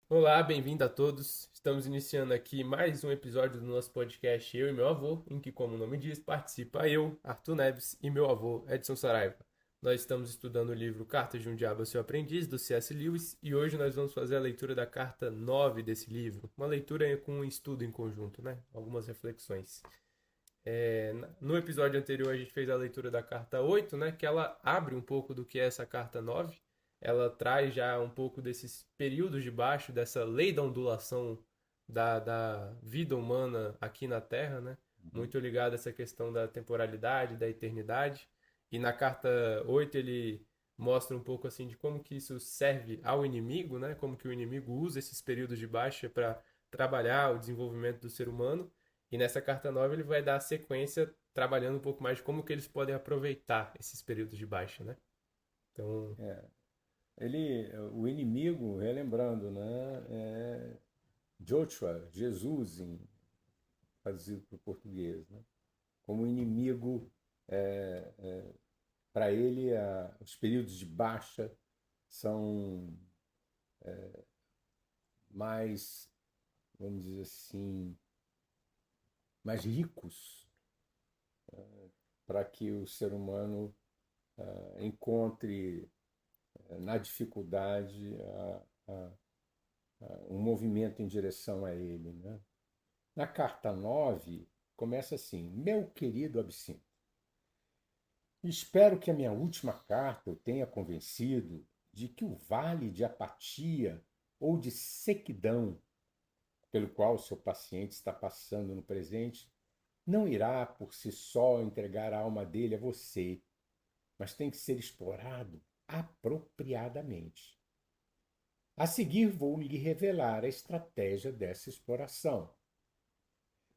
Olá, bem-vindo a todos. Estamos iniciando aqui mais um episódio do nosso podcast Eu e Meu Avô, em que, como o nome diz, participa eu, Arthur Neves, e meu avô, Edson Saraiva. Nós estamos estudando o livro Cartas de um Diabo ao Seu Aprendiz, do C.S. Lewis, e hoje nós vamos fazer a leitura da carta 9 desse livro. Uma leitura com um estudo em conjunto, né? Algumas reflexões. No episódio anterior a gente fez a leitura da carta 8, né, que ela abre um pouco do que é essa carta 9. Ela traz já um pouco desses períodos de baixo, dessa lei da ondulação da vida humana aqui na Terra, né? Uhum. Muito ligada a essa questão da temporalidade, da eternidade. E na carta 8 ele mostra um pouco assim de como que isso serve ao inimigo, né? Como que o inimigo usa esses períodos de baixa para trabalhar o desenvolvimento do ser humano. E nessa carta nova ele vai dar a sequência trabalhando um pouco mais de como que eles podem aproveitar esses períodos de baixa, né? Então, É, o inimigo, relembrando, né, é Joshua, Jesus, traduzido para o português, né? Como inimigo, para ele, os períodos de baixa são mais, vamos dizer assim, mais ricos para que o ser humano encontre na dificuldade um movimento em direção a ele, né? Na carta 9 começa assim: Meu querido Absinto, espero que a minha última carta o tenha convencido de que o vale de apatia ou de sequidão pelo qual o seu paciente está passando no presente não irá por si só entregar a alma dele a você, mas tem que ser explorado apropriadamente. A seguir, vou lhe revelar a estratégia dessa exploração.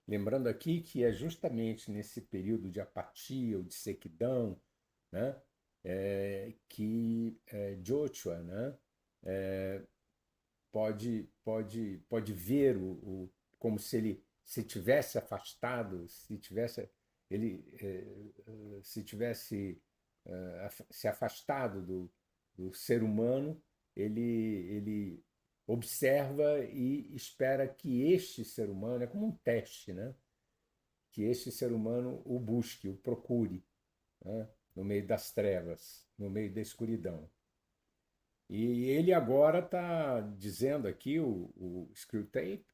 Lembrando aqui que é justamente nesse período de apatia ou de sequidão, né, que Joshua, né, pode ver como se ele se tivesse afastado, se tivesse se afastado do ser humano, ele observa e espera que este ser humano, é como um teste, né? Que este ser humano o busque, o procure, né? No meio das trevas, no meio da escuridão. E ele agora está dizendo aqui, o Screwtape,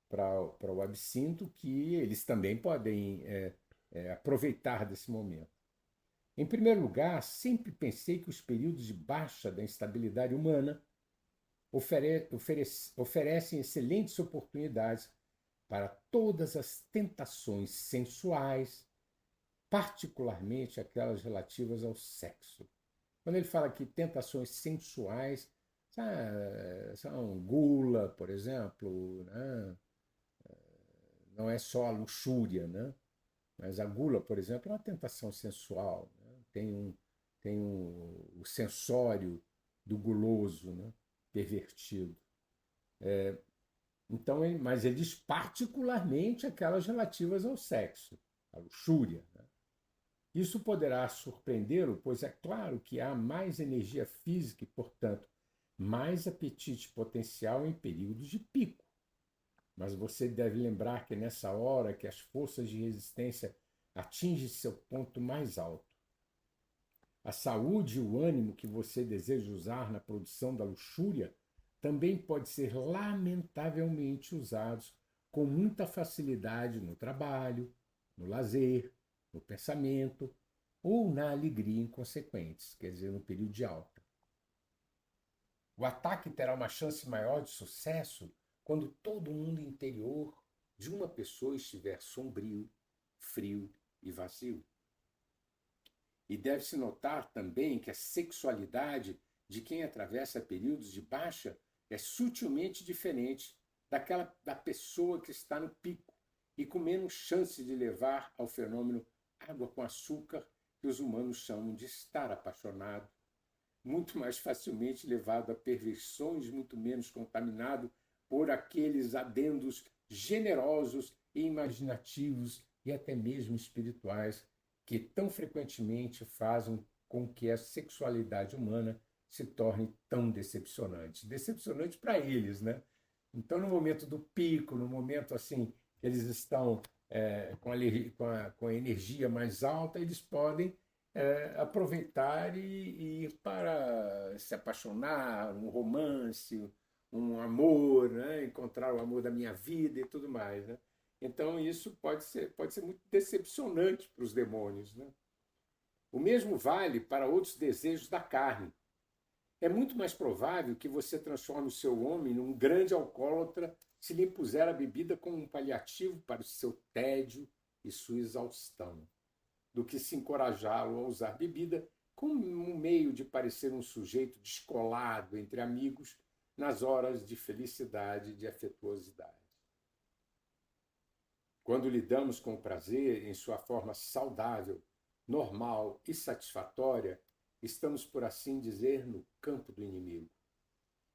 para o Absinto, que eles também podem aproveitar desse momento. Em primeiro lugar, sempre pensei que os períodos de baixa da instabilidade humana oferecem excelentes oportunidades para todas as tentações sensuais, particularmente aquelas relativas ao sexo. Quando ele fala que tentações sensuais são gula, por exemplo, né? Não é só a luxúria, né? Mas a gula, por exemplo, é uma tentação sensual. Né? O sensório do guloso, né? Pervertido. Então, mas ele diz particularmente aquelas relativas ao sexo, à luxúria. Né? Isso poderá surpreendê-lo, pois é claro que há mais energia física e, portanto, mais apetite potencial em períodos de pico. Mas você deve lembrar que é nessa hora que as forças de resistência atingem seu ponto mais alto. A saúde e o ânimo que você deseja usar na produção da luxúria também pode ser lamentavelmente usados com muita facilidade no trabalho, no lazer, no pensamento ou na alegria inconsequentes, quer dizer, no período de alta. O ataque terá uma chance maior de sucesso quando todo o mundo interior de uma pessoa estiver sombrio, frio e vazio. E deve-se notar também que a sexualidade de quem atravessa períodos de baixa é sutilmente diferente daquela da pessoa que está no pico e com menos chance de levar ao fenômeno água com açúcar que os humanos chamam de estar apaixonado, muito mais facilmente levado a perversões, muito menos contaminado por aqueles adendos generosos e imaginativos e até mesmo espirituais que tão frequentemente fazem com que a sexualidade humana se torne tão decepcionante. Decepcionante para eles, né? Então, no momento do pico, no momento assim, que eles estão com a energia mais alta, eles podem aproveitar e ir para se apaixonar, um romance, um amor, né? Encontrar o amor da minha vida e tudo mais, né? Então, isso pode ser muito decepcionante para os demônios, né? O mesmo vale para outros desejos da carne. É muito mais provável que você transforme o seu homem num grande alcoólatra se lhe impuser a bebida como um paliativo para o seu tédio e sua exaustão, do que se encorajá-lo a usar bebida como um meio de parecer um sujeito descolado entre amigos nas horas de felicidade e de afetuosidade. Quando lidamos com o prazer em sua forma saudável, normal e satisfatória, estamos, por assim dizer, no campo do inimigo.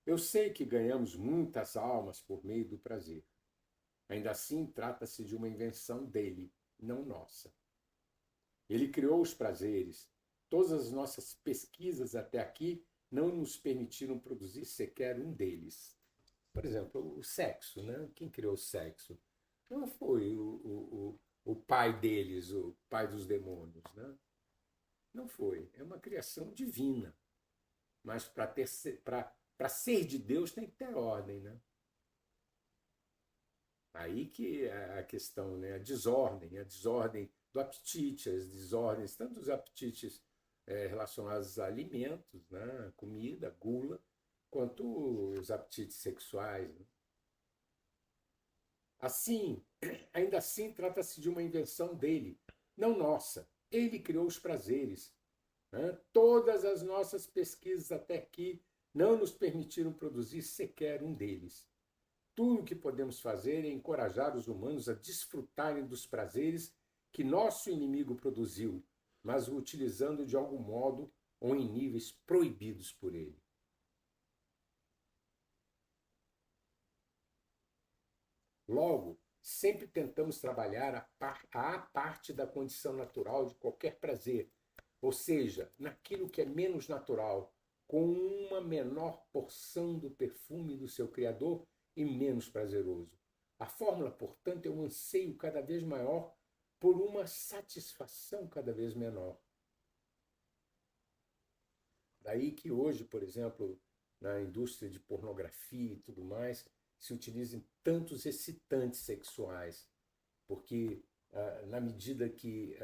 Eu sei que ganhamos muitas almas por meio do prazer. Ainda assim, trata-se de uma invenção dele, não nossa. Ele criou os prazeres. Todas as nossas pesquisas até aqui não nos permitiram produzir sequer um deles. Por exemplo, o sexo, né? Quem criou o sexo? Não foi o pai deles, o pai dos demônios, né? Não foi. É uma criação divina. Mas para ser de Deus tem que ter ordem, né? Aí que é a questão, né? A desordem do apetite, as desordens, tanto os apetites relacionados a alimentos, né? Comida, gula, quanto os apetites sexuais, né? Assim, ainda assim, trata-se de uma invenção dele, não nossa. Ele criou os prazeres, né? Todas as nossas pesquisas até aqui não nos permitiram produzir sequer um deles. Tudo o que podemos fazer é encorajar os humanos a desfrutarem dos prazeres que nosso inimigo produziu, mas o utilizando de algum modo ou em níveis proibidos por ele. Logo, sempre tentamos trabalhar a parte da condição natural de qualquer prazer, ou seja, naquilo que é menos natural, com uma menor porção do perfume do seu Criador e menos prazeroso. A fórmula, portanto, é um anseio cada vez maior por uma satisfação cada vez menor. Daí que hoje, por exemplo, na indústria de pornografia e tudo mais, se utilizem tantos excitantes sexuais, porque na medida que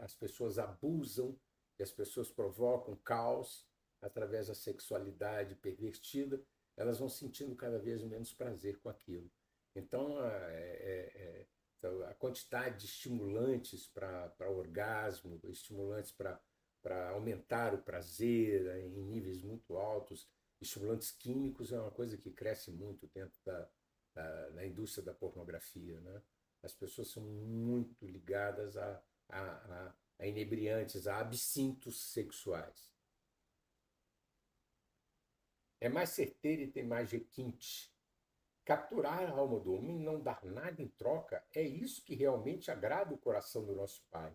as pessoas abusam e as pessoas provocam caos através da sexualidade pervertida, elas vão sentindo cada vez menos prazer com aquilo. Então, a quantidade de estimulantes para orgasmo, estimulantes para aumentar o prazer em níveis muito altos, estimulantes químicos é uma coisa que cresce muito dentro da indústria da pornografia, né? As pessoas são muito ligadas a inebriantes, a absintos sexuais. É mais certeiro e tem mais requinte. Capturar a alma do homem e não dar nada em troca é isso que realmente agrada o coração do nosso Pai.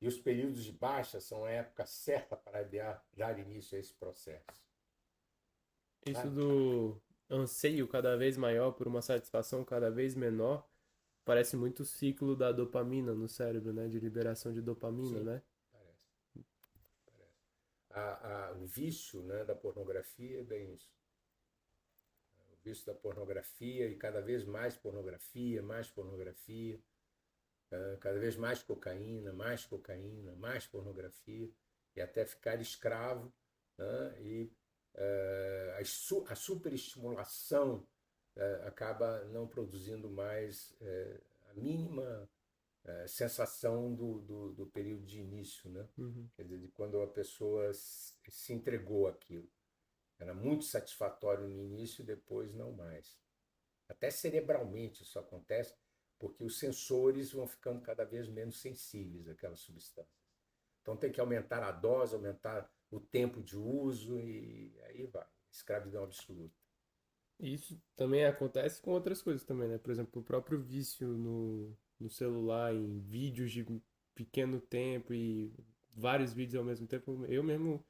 E os períodos de baixa são a época certa para dar início a esse processo. Isso do anseio cada vez maior por uma satisfação cada vez menor parece muito o ciclo da dopamina no cérebro, né? De liberação de dopamina, Sim, né? parece. O vício, né, da pornografia é bem isso. O vício da pornografia e cada vez mais pornografia, cada vez mais cocaína, mais pornografia, e até ficar escravo, né, e a superestimulação acaba não produzindo mais a mínima sensação do período de início, né? Uhum. Quer dizer, de quando a pessoa se entregou àquilo. Era muito satisfatório no início e depois não mais. Até cerebralmente isso acontece, porque os sensores vão ficando cada vez menos sensíveis àquelas substâncias. Então tem que aumentar a dose, aumentar o tempo de uso e aí vai. Escravidão absoluta. Isso também acontece com outras coisas também, né? Por exemplo, o próprio vício no celular, em vídeos de pequeno tempo e vários vídeos ao mesmo tempo. Eu mesmo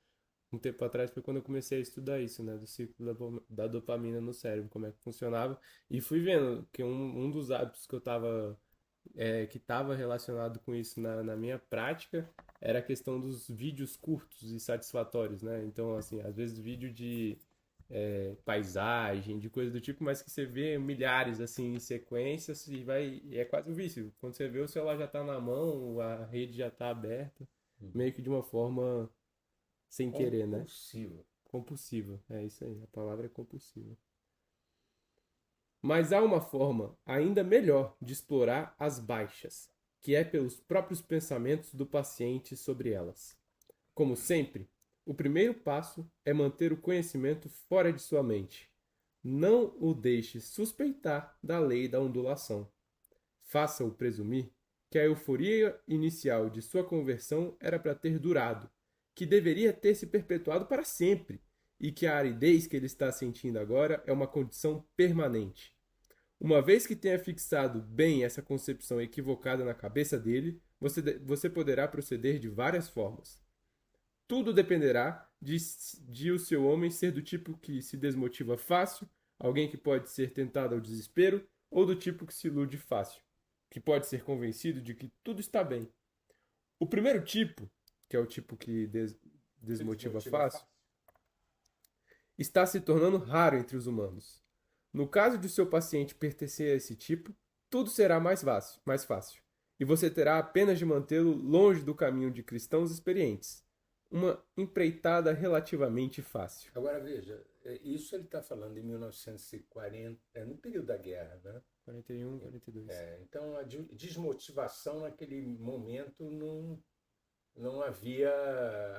um tempo atrás foi quando eu comecei a estudar isso, né? Do ciclo da dopamina no cérebro, como é que funcionava. E fui vendo que um dos hábitos que eu tava, que estava relacionado com isso na minha prática era a questão dos vídeos curtos e satisfatórios, né? Então, assim, às vezes vídeo de paisagem, de coisa do tipo, mas que você vê milhares, assim, em sequências e é quase um vício. Quando você vê, o celular já tá na mão, a rede já tá aberta, meio que de uma forma sem querer, né? Compulsivo. Compulsiva, é isso aí, a palavra é compulsiva. Mas há uma forma ainda melhor de explorar as baixas, que é pelos próprios pensamentos do paciente sobre elas. Como sempre, o primeiro passo é manter o conhecimento fora de sua mente. Não o deixe suspeitar da lei da ondulação. Faça-o presumir que a euforia inicial de sua conversão era para ter durado, que deveria ter se perpetuado para sempre, e que a aridez que ele está sentindo agora é uma condição permanente. Uma vez que tenha fixado bem essa concepção equivocada na cabeça dele, você poderá proceder de várias formas. Tudo dependerá de o seu homem ser do tipo que se desmotiva fácil, alguém que pode ser tentado ao desespero, ou do tipo que se ilude fácil, que pode ser convencido de que tudo está bem. O primeiro tipo, que é o tipo que desmotiva fácil, está se tornando raro entre os humanos. No caso de seu paciente pertencer a esse tipo, tudo será mais fácil, e você terá apenas de mantê-lo longe do caminho de cristãos experientes. Uma empreitada relativamente fácil. Agora veja, isso ele está falando em 1940, no período da guerra, né? 41, 42. Então a desmotivação naquele momento não havia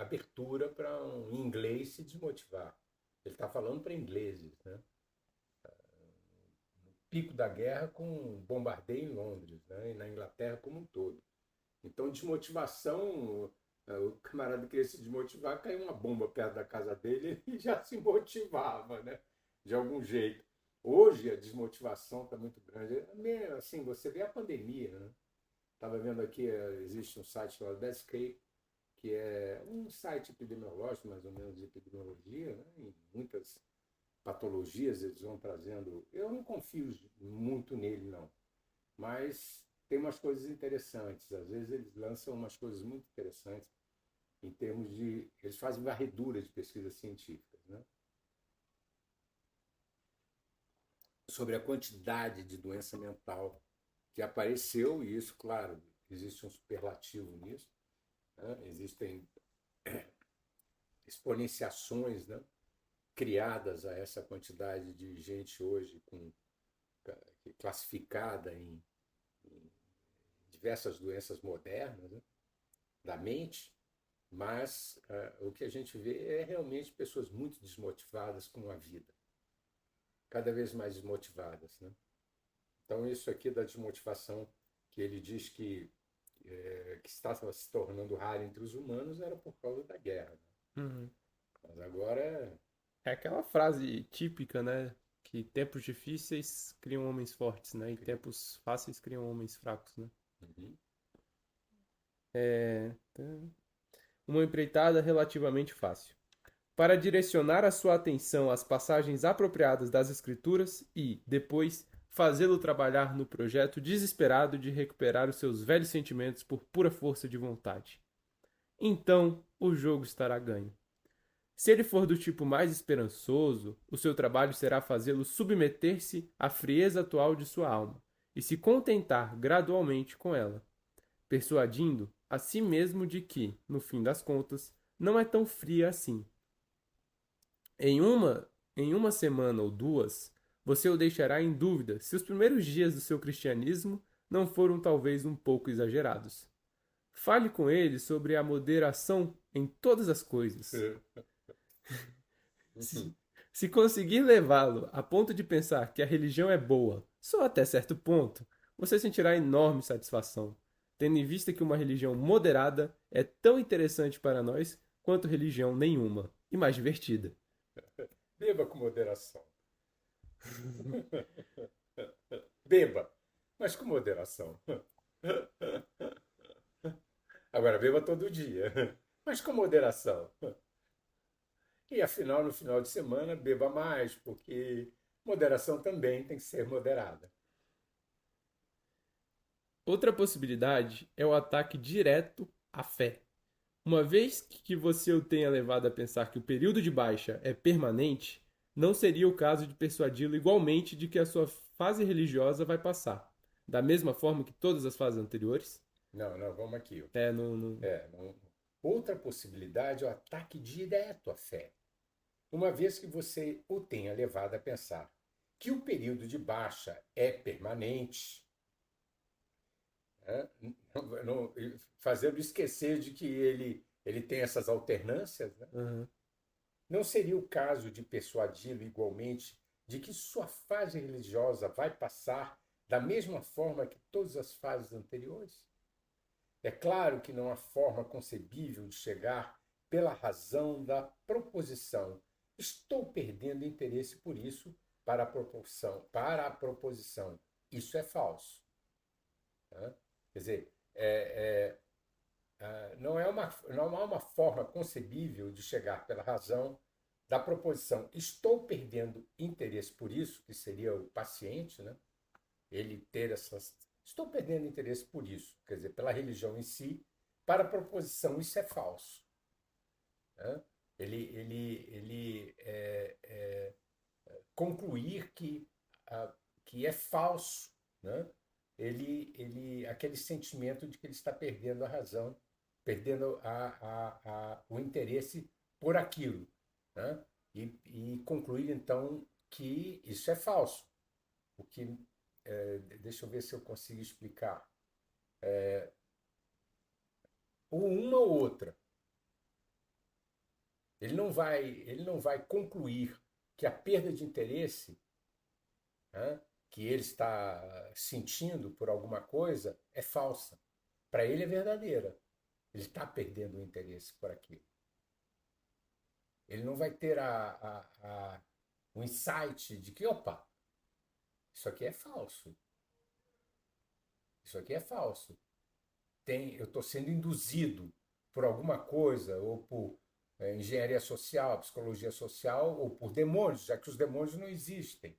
abertura para um inglês se desmotivar. Ele está falando para ingleses, né? Pico da guerra com bombardeio em Londres, né? E na Inglaterra como um todo. Então, desmotivação, o camarada queria se desmotivar, caiu uma bomba perto da casa dele e já se motivava, né? De algum jeito. Hoje a desmotivação está muito grande. Assim, você vê a pandemia, né? Estava vendo aqui, existe um site chamado Deathscape, que é um site epidemiológico, mais ou menos de epidemiologia, né? Em muitas patologias eles vão trazendo. Eu não confio muito nele, não. Mas tem umas coisas interessantes. Às vezes eles lançam umas coisas muito interessantes em termos de. Eles fazem varredura de pesquisas científicas, né? Sobre a quantidade de doença mental que apareceu, e isso, claro, existe um superlativo nisso, né? Existem exponenciações, né? Criadas a essa quantidade de gente hoje classificada em diversas doenças modernas, né, da mente, mas o que a gente vê é realmente pessoas muito desmotivadas com a vida, cada vez mais desmotivadas, né? Então isso aqui da desmotivação que ele diz que está se tornando raro entre os humanos era por causa da guerra, né? Uhum. Mas agora É aquela frase típica, né? Que tempos difíceis criam homens fortes, né? E tempos fáceis criam homens fracos, né? uhum. Uma empreitada relativamente fácil. Para direcionar a sua atenção às passagens apropriadas das Escrituras e, depois, fazê-lo trabalhar no projeto desesperado de recuperar os seus velhos sentimentos por pura força de vontade. Então, o jogo estará ganho. Se ele for do tipo mais esperançoso, o seu trabalho será fazê-lo submeter-se à frieza atual de sua alma e se contentar gradualmente com ela, persuadindo a si mesmo de que, no fim das contas, não é tão fria assim. Em uma semana ou duas, você o deixará em dúvida se os primeiros dias do seu cristianismo não foram talvez um pouco exagerados. Fale com ele sobre a moderação em todas as coisas. Se, se conseguir levá-lo a ponto de pensar que a religião é boa, só até certo ponto, você sentirá enorme satisfação, tendo em vista que uma religião moderada é tão interessante para nós quanto religião nenhuma, e mais divertida. Beba com moderação. Beba, mas com moderação. Agora, beba todo dia, mas com moderação. E afinal, no final de semana, beba mais, porque moderação também tem que ser moderada. Outra possibilidade é o ataque direto à fé. Uma vez que você o tenha levado a pensar que o período de baixa é permanente, não seria o caso de persuadi-lo igualmente de que a sua fase religiosa vai passar, da mesma forma que todas as fases anteriores? Não, não, vamos aqui. É, não. Outra possibilidade é o ataque direto à fé. Uma vez que você o tenha levado a pensar que o período de baixa é permanente, né? Fazendo esquecer de que ele tem essas alternâncias, né? Uhum. Não seria o caso de persuadi-lo igualmente de que sua fase religiosa vai passar da mesma forma que todas as fases anteriores? É claro que não há forma concebível de chegar pela razão da proposição. Estou perdendo interesse por isso para a proposição. Isso é falso. Né? Quer dizer, não há uma forma concebível de chegar pela razão da proposição. Estou perdendo interesse por isso, que seria o paciente, né? Ele ter essas. Estou perdendo interesse por isso, quer dizer, pela religião em si, para a proposição, isso é falso. Né? Ele concluir que é falso, né? Aquele sentimento de que ele está perdendo a razão, perdendo o interesse por aquilo, né? E concluir então que isso é falso, o que deixa eu ver se eu consigo explicar. Ou uma ou outra. Ele não vai concluir que a perda de interesse, né, que ele está sentindo por alguma coisa é falsa. Para ele é verdadeira. Ele está perdendo o interesse por aquilo. Ele não vai ter o insight de que, opa, isso aqui é falso. Isso aqui é falso. Eu estou sendo induzido por alguma coisa, ou por engenharia social, psicologia social, ou por demônios, já que os demônios não existem.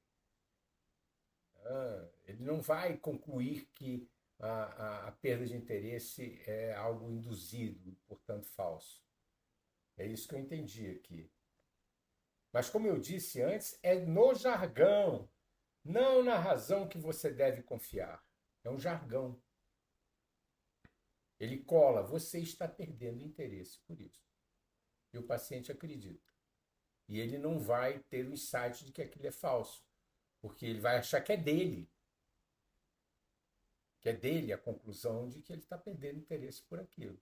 Ele não vai concluir que a perda de interesse é algo induzido, portanto falso. É isso que eu entendi aqui. Mas, como eu disse antes, é no jargão, não na razão que você deve confiar. É um jargão. Ele cola, você está perdendo interesse por isso. E o paciente acredita. E ele não vai ter o insight de que aquilo é falso, porque ele vai achar que é dele. Que é dele a conclusão de que ele está perdendo interesse por aquilo.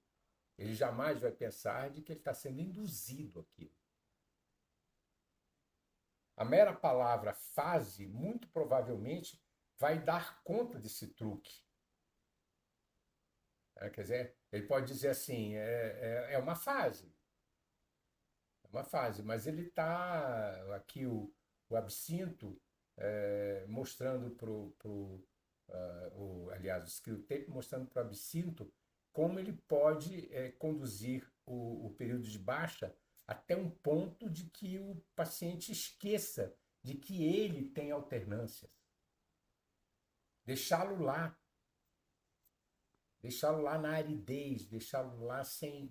Ele jamais vai pensar de que ele está sendo induzido àquilo. A mera palavra fase, muito provavelmente, vai dar conta desse truque. Quer dizer, ele pode dizer assim, é uma fase. É uma fase, mas ele está, aqui o absinto, mostrando para aliás, o Screwtape mostrando para o absinto como ele pode conduzir o período de baixa até um ponto de que o paciente esqueça de que ele tem alternâncias. Deixá-lo lá na aridez, deixá-lo lá sem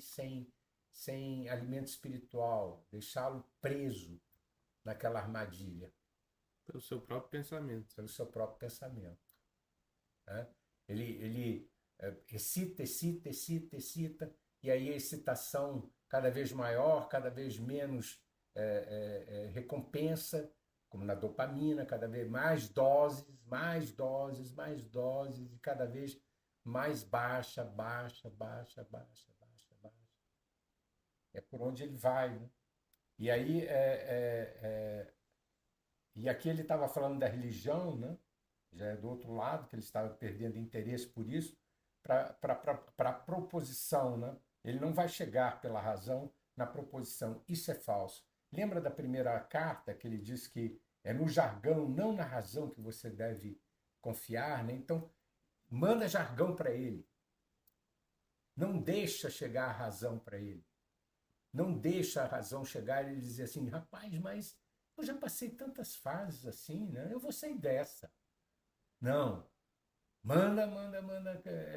alimento espiritual, deixá-lo preso naquela armadilha. Pelo seu próprio pensamento. Pelo seu próprio pensamento. Né? Ele excita, excita, excita, excita, e aí a excitação cada vez maior, cada vez menos recompensa, como na dopamina, cada vez mais doses, mais doses, mais doses, e cada vez mais baixa, baixa, baixa, baixa, baixa, baixa. É por onde ele vai, né? E aí, e aqui ele estava falando da religião, né? Já é do outro lado, que ele estava perdendo interesse por isso, para a proposição, né? Ele não vai chegar pela razão na proposição. Isso é falso. Lembra da primeira carta que ele diz que é no jargão, não na razão que você deve confiar, né? Então, manda jargão para ele. Não deixa chegar a razão para ele. não deixa a razão chegar e dizer assim, rapaz, mas eu já passei tantas fases assim, né? Eu vou sair dessa. Não. Manda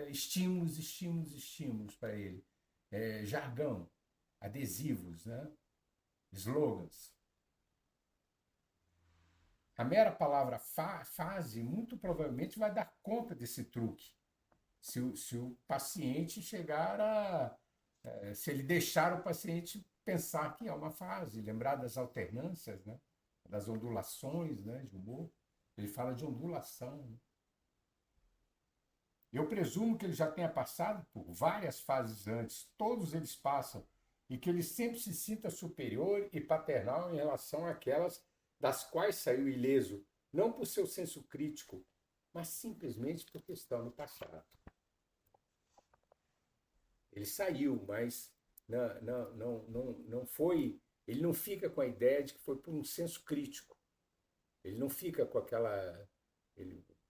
estímulos, estímulos, estímulos para ele. Jargão, adesivos, né? Slogans. A mera palavra fase muito provavelmente vai dar conta desse truque. Se o paciente chegar a. Se ele deixar o paciente pensar que é uma fase, lembrar das alternâncias, né? Das ondulações, né? De humor. Ele fala de ondulação. Né? Eu presumo que ele já tenha passado por várias fases antes, todos eles passam, e que ele sempre se sinta superior e paternal em relação àquelas das quais saiu ileso, não por seu senso crítico, mas simplesmente porque estão no passado. Ele saiu, mas não foi. Ele não fica com a ideia de que foi por um senso crítico. Ele não fica com aquela.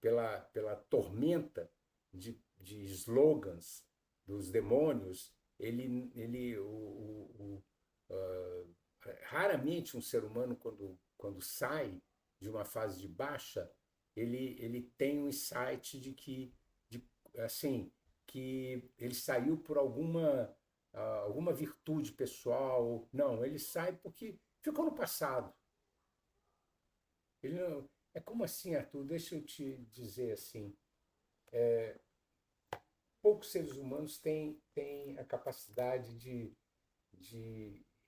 Pela tormenta de slogans dos demônios, raramente um ser humano, quando sai de uma fase de baixa, ele tem um insight de que, assim, que ele saiu por alguma virtude pessoal. Não, ele sai porque ficou no passado. Ele não, é como assim, Arthur? Deixa eu te dizer assim. Poucos seres humanos têm a capacidade de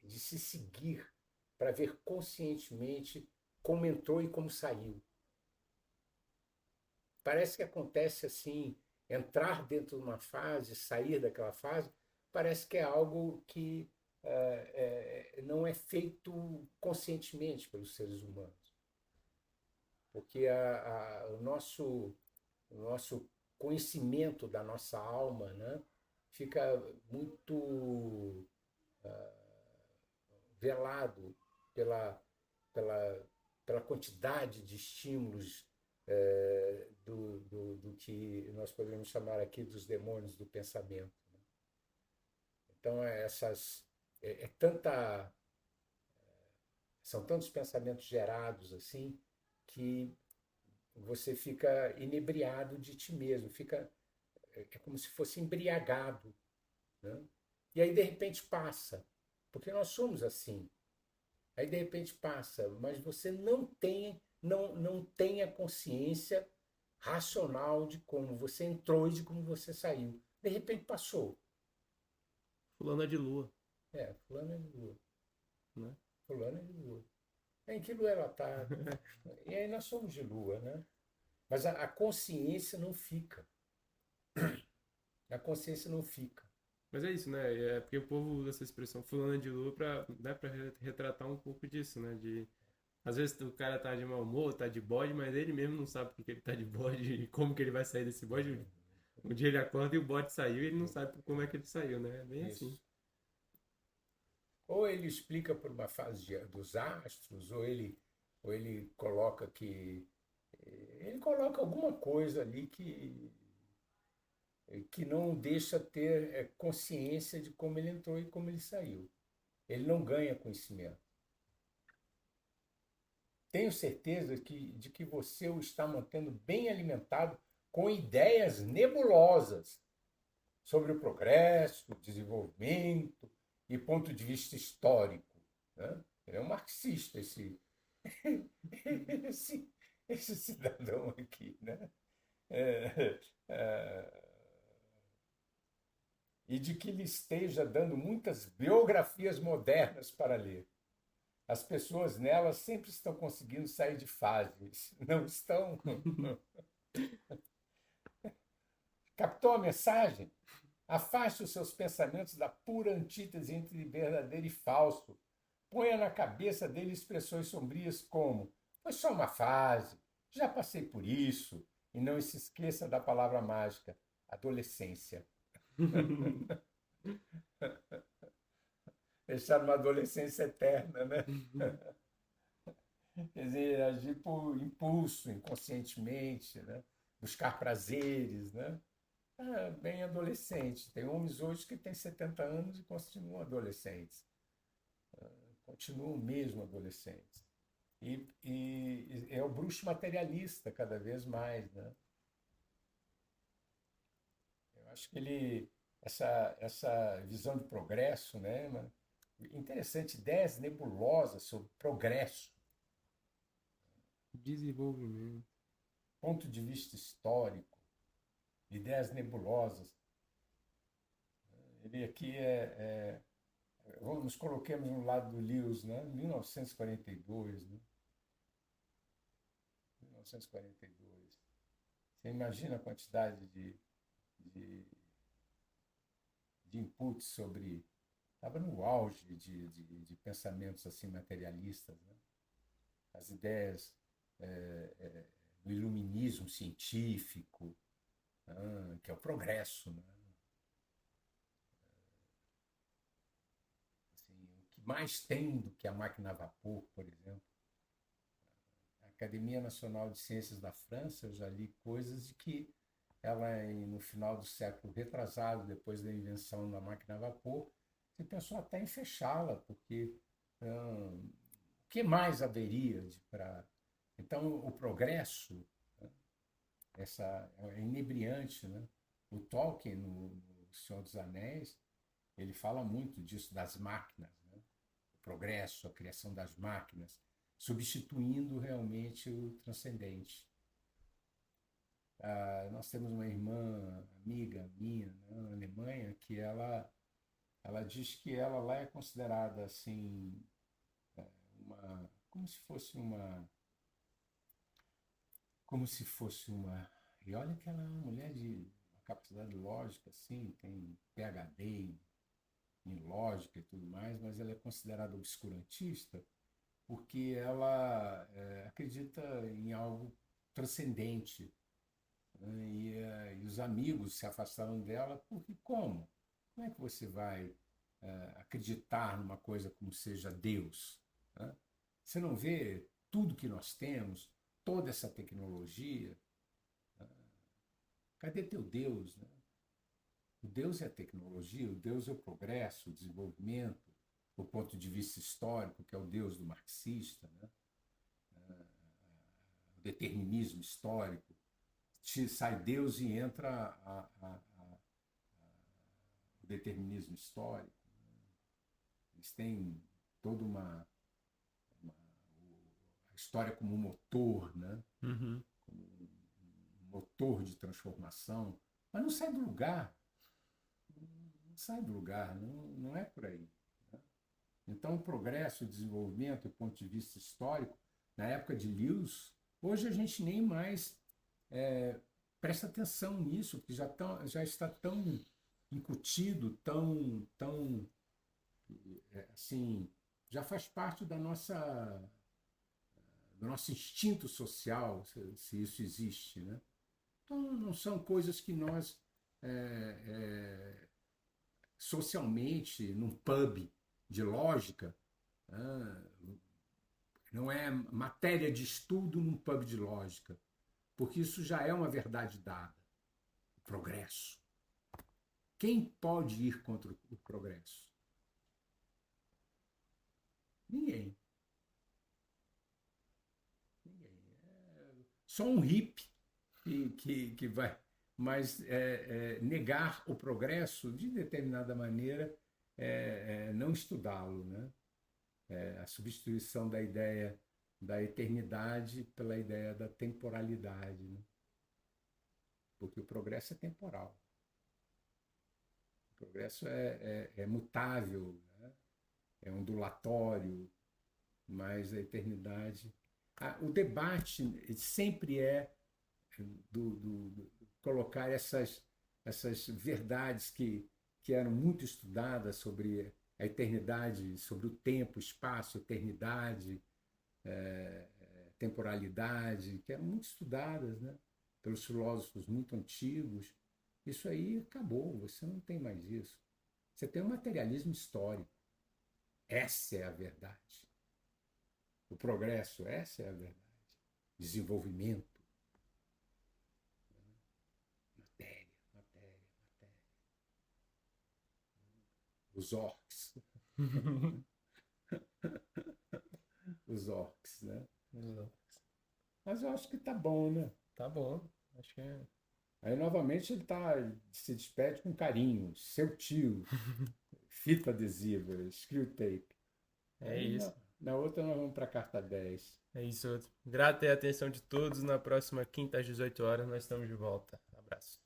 se seguir para ver conscientemente como entrou e como saiu. Parece que acontece assim, entrar dentro de uma fase, sair daquela fase, parece que é algo que não é feito conscientemente pelos seres humanos. Porque o nosso conhecimento da nossa alma, né, fica muito velado pela quantidade de estímulos do que nós podemos chamar aqui dos demônios do pensamento. Né? Então, são tantos pensamentos gerados assim que você fica inebriado de ti mesmo, é como se fosse embriagado. Né? E aí, de repente, passa, porque nós somos assim. Aí, de repente, passa, mas você não tem a consciência racional de como você entrou e de como você saiu. De repente, passou. Fulano é de lua. Fulano é de lua. Né? Fulano é de lua. Em que lua ela está? E aí nós somos de lua, né? Mas a consciência não fica. A consciência não fica. Mas é isso, né? É porque o povo usa essa expressão fulano é de lua pra, né, pra retratar um pouco disso, né? Às vezes o cara tá de mau humor, tá de bode, mas ele mesmo não sabe porque ele tá de bode e como que ele vai sair desse bode. Um dia ele acorda e o bode saiu e ele não sabe como é que ele saiu, né? É bem Isso. assim. Ou ele explica por uma fase dos astros, ou ele coloca que. Ele coloca alguma coisa ali que não deixa ter consciência de como ele entrou e como ele saiu. Ele não ganha conhecimento. Tenho certeza de que você o está mantendo bem alimentado com ideias nebulosas sobre o progresso, o desenvolvimento e ponto de vista histórico. Né? Ele é um marxista, esse cidadão aqui. Né? E de que lhe esteja dando muitas biografias modernas para ler. As pessoas nelas sempre estão conseguindo sair de fases, não estão? Captou a mensagem? Afaste os seus pensamentos da pura antítese entre verdadeiro e falso. Ponha na cabeça dele expressões sombrias como: foi só uma fase, já passei por isso. E não se esqueça da palavra mágica: adolescência. Deixar uma adolescência eterna, né? Quer dizer, agir por impulso, inconscientemente, né? Buscar prazeres, né? Bem adolescente. Tem homens hoje que têm 70 anos e continuam adolescentes. continuam mesmo adolescentes. E é o bruxo materialista cada vez mais, né? Eu acho que essa visão de progresso, né? Interessante, ideias nebulosas sobre progresso, Desenvolvimento. ponto de vista histórico, ideias nebulosas. Ele aqui nos coloquemos no lado do Lewis, né? 1942, né? 1942. Você imagina a quantidade de, de inputs sobre. Estava no auge de pensamentos assim materialistas, né? As ideias do iluminismo científico, que é o progresso, né? Assim, o que mais tem do que a máquina a vapor, por exemplo. A Academia Nacional de Ciências da França, eu já li coisas de que ela, no final do século retrasado, depois da invenção da máquina a vapor, se pensou até em fechá-la, porque o que mais haveria para. Então, o progresso, né, é inebriante. Né? O Tolkien, no Senhor dos Anéis, ele fala muito disso, das máquinas, né? O progresso, a criação das máquinas, substituindo realmente o transcendente. Nós temos uma irmã, amiga minha, né, na Alemanha, que ela diz que ela lá é considerada assim, como se fosse uma. E olha que ela é uma mulher de uma capacidade lógica, assim, tem PhD em lógica e tudo mais, mas ela é considerada obscurantista porque ela acredita em algo transcendente, né? E os amigos se afastaram dela porque como? Como é que você vai acreditar numa coisa como seja Deus? Né? Você não vê tudo que nós temos, toda essa tecnologia? Cadê teu Deus? Né? O Deus é a tecnologia, o Deus é o progresso, o desenvolvimento, do ponto de vista histórico, que é o Deus do marxista, né? O determinismo histórico. Sai Deus e entra o determinismo histórico. Eles têm toda a história como um motor, né? Uhum. Como um motor de transformação, mas não sai do lugar. Não sai do lugar, não é por aí. Né? Então, o progresso, o desenvolvimento, do ponto de vista histórico, na época de Lewis, hoje a gente nem mais presta atenção nisso, porque já está tão incutido, tão assim, já faz parte do nosso instinto social, se isso existe, né? Então, não são coisas que nós socialmente, num pub de lógica, não é matéria de estudo num pub de lógica, porque isso já é uma verdade dada. O progresso. Quem pode ir contra o progresso? Ninguém. Ninguém. Só um hippie que vai. Mas negar o progresso, de determinada maneira, não estudá-lo. Né? A substituição da ideia da eternidade pela ideia da temporalidade. Né? Porque o progresso é temporal. O progresso é mutável, né? É ondulatório, mas a eternidade. O debate sempre é colocar essas verdades que eram muito estudadas sobre a eternidade, sobre o tempo, espaço, eternidade, temporalidade, que eram muito estudadas, né, pelos filósofos muito antigos. Isso aí acabou, você não tem mais isso. Você tem um materialismo histórico. Essa é a verdade. O progresso, essa é a verdade. Desenvolvimento. Matéria, matéria, matéria. Os orcs. os orcs, né? Exato. Mas eu acho que tá bom, né? Tá bom. Acho que é. Aí novamente se despede com carinho, seu tio, fita adesiva, screw tape. É Aí isso. na outra nós vamos para a carta 10. É isso. Grato e atenção de todos. Na próxima quinta às 18 horas nós estamos de volta. Abraço.